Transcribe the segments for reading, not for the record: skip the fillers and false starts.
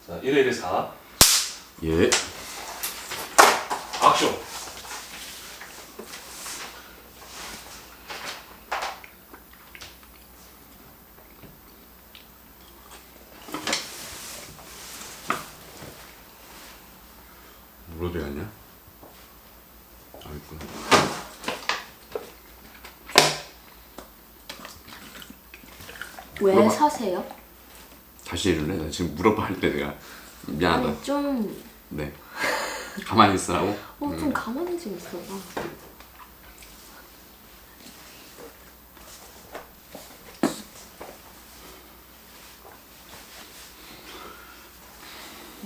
자, 1회 4. 예. 액션. 뭐로 돼 갔냐? 아, 있구나. 왜 물어봐. 사세요? 다시 해줄래? 나 지금 물어봐 할 때 내가 미안하다. 아니 좀... 네. 가만히 있으라고? 좀 가만히 좀 있어봐.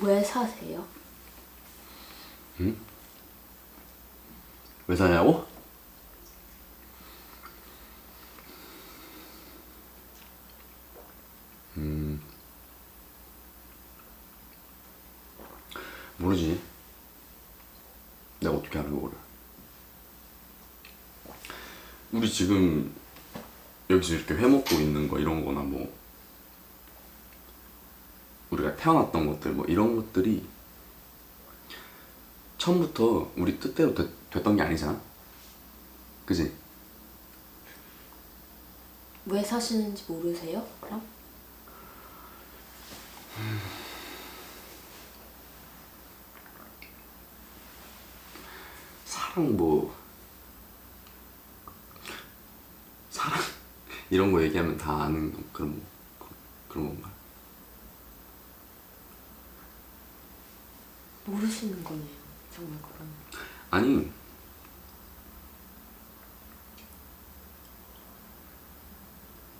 왜 사세요? 왜 사냐고? 모르지. 내가 어떻게 알아 그거를. 우리 지금 여기서 이렇게 회 먹고 있는 거 이런 거나 뭐 우리가 태어났던 것들 뭐 이런 것들이 처음부터 우리 뜻대로 됐던 게 아니잖아. 그지? 왜 사시는지 모르세요? 그럼? 사랑 이런 거 얘기하면 다 아는 그런 건가? 모르시는 거네요. 정말 그럼. 아니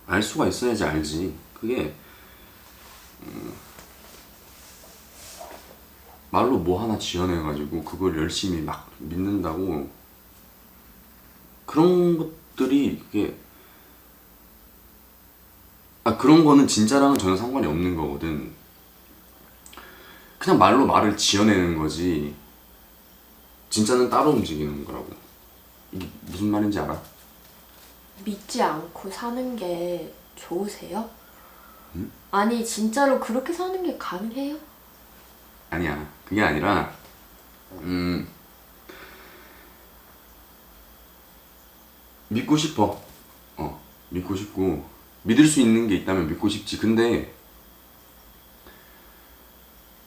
알 수가 있어야지 알지. 그게 말로 뭐 하나 지어내가지고 그걸 열심히 막 믿는다고 그런 것들이 이게 그런 거는 진짜랑은 전혀 상관이 없는 거거든. 그냥 말로 말을 지어내는 거지 진짜는 따로 움직이는 거라고. 이게 무슨 말인지 알아? 믿지 않고 사는 게 좋으세요? 아니 진짜로 그렇게 사는 게 가능해요? 아니야. 그게 아니라 믿고 싶어. 믿고 싶고 믿을 수 있는 게 있다면 믿고 싶지. 근데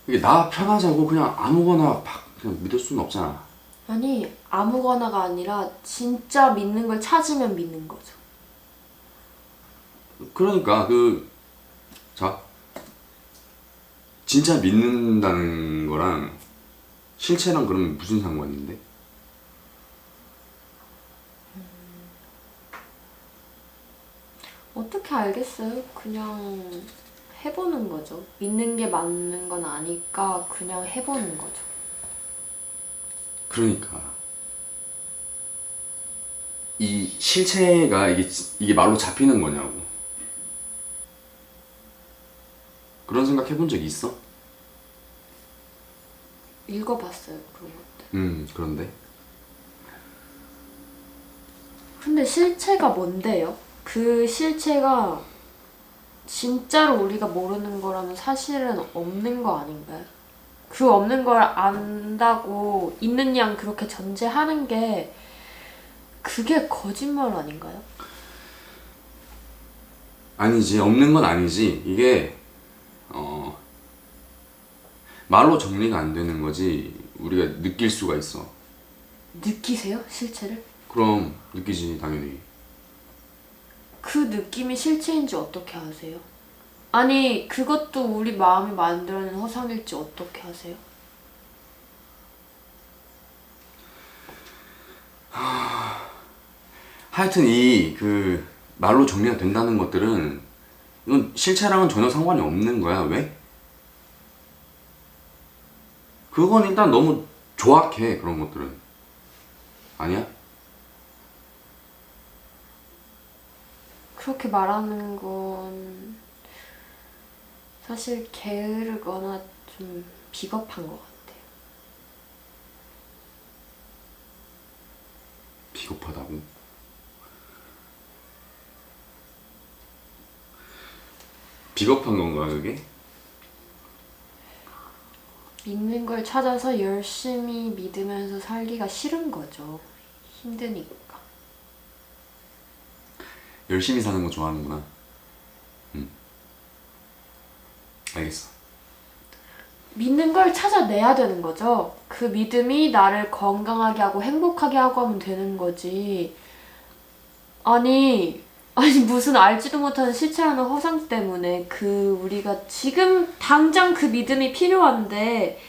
이게 나 편하자고 그냥 아무거나 막 그냥 믿을 수는 없잖아. 아니 아무거나가 아니라 진짜 믿는 걸 찾으면 믿는 거죠. 그러니까 자 진짜 믿는다는 거랑 실체랑 그러면 무슨 상관인데? 어떻게 알겠어요? 그냥 해보는 거죠. 믿는 게 맞는 건 아니까 그냥 해보는 거죠. 그러니까 이 실체가 이게 말로 잡히는 거냐고. 그런 생각 해본 적 있어? 읽어봤어요 그런 것들. 그런데 근데 실체가 뭔데요? 그 실체가 진짜로 우리가 모르는 거라면 사실은 없는 거 아닌가요? 그 없는 걸 안다고 있는 양 그렇게 전제하는 게 그게 거짓말 아닌가요? 아니지. 없는 건 아니지. 이게 말로 정리가 안 되는 거지. 우리가 느낄 수가 있어. 느끼세요? 실체를? 그럼 느끼지 당연히. 그 느낌이 실체인지 어떻게 아세요? 아니 그것도 우리 마음이 만들어낸 허상일지 어떻게 아세요? 하여튼 말로 정리가 된다는 것들은 이건 실체랑은 전혀 상관이 없는 거야. 왜? 그건 일단 너무 조악해. 그런 것들은 아니야? 그렇게 말하는 건 사실 게으르거나 좀 비겁한 것 같아요. 비겁하다고? 비겁한 건가 그게? 믿는 걸 찾아서 열심히 믿으면서 살기가 싫은 거죠. 힘드니까. 열심히 사는 거 좋아하는구나. 알겠어. 믿는 걸 찾아내야 되는 거죠. 그 믿음이 나를 건강하게 하고 행복하게 하고 하면 되는 거지. 아니 무슨 알지도 못하는 실체라는 허상 때문에 우리가 지금 당장 그 믿음이 필요한데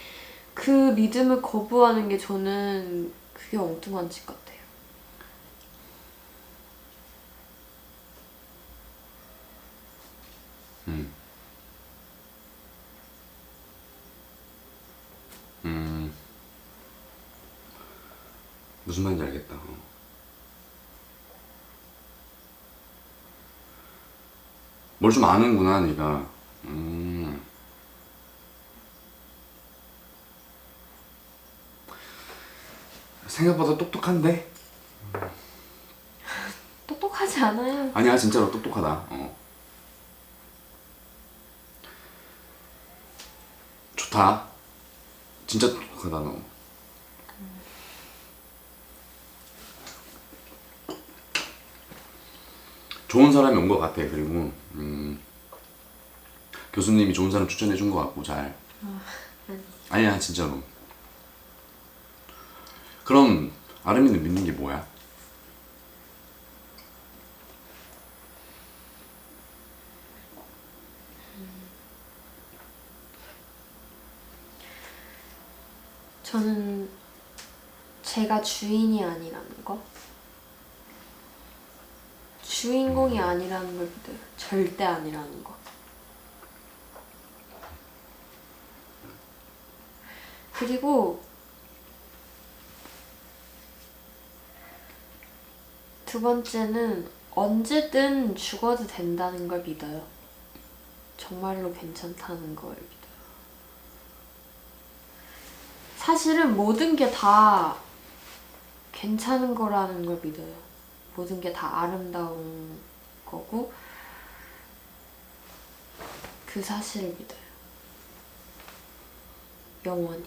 그 믿음을 거부하는 게 저는 그게 엉뚱한 짓 같아요. 무슨 말인지 알겠다. 뭘 좀 아는구나, 네가. 생각보다 똑똑한데? 똑똑하지 않아요. 아니야, 진짜로 똑똑하다. 좋다. 진짜 똑똑하다, 너. 좋은 사람이 온 것 같아. 그리고 교수님이 좋은 사람 추천해 준 것 같고 잘. 아니야, 진짜로. 그럼 아름이는 믿는 게 뭐야? 저는 제가 주인이 아니라는 거. 주인공이 아니라는 걸 믿어요. 절대 아니라는 거. 그리고 두 번째는 언제든 죽어도 된다는 걸 믿어요. 정말로 괜찮다는 걸 믿어요. 사실은 모든 게 다 괜찮은 거라는 걸 믿어요. 모든 게 다 아름다운 거고 그 사실을 믿어요. 영원히.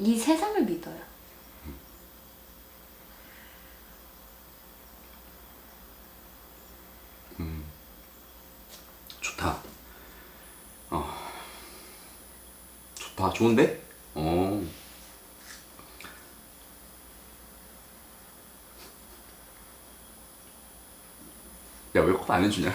이 세상을 믿어요. 좋다. 좋다. 좋은데? 야, 왜 컵 안 해주냐?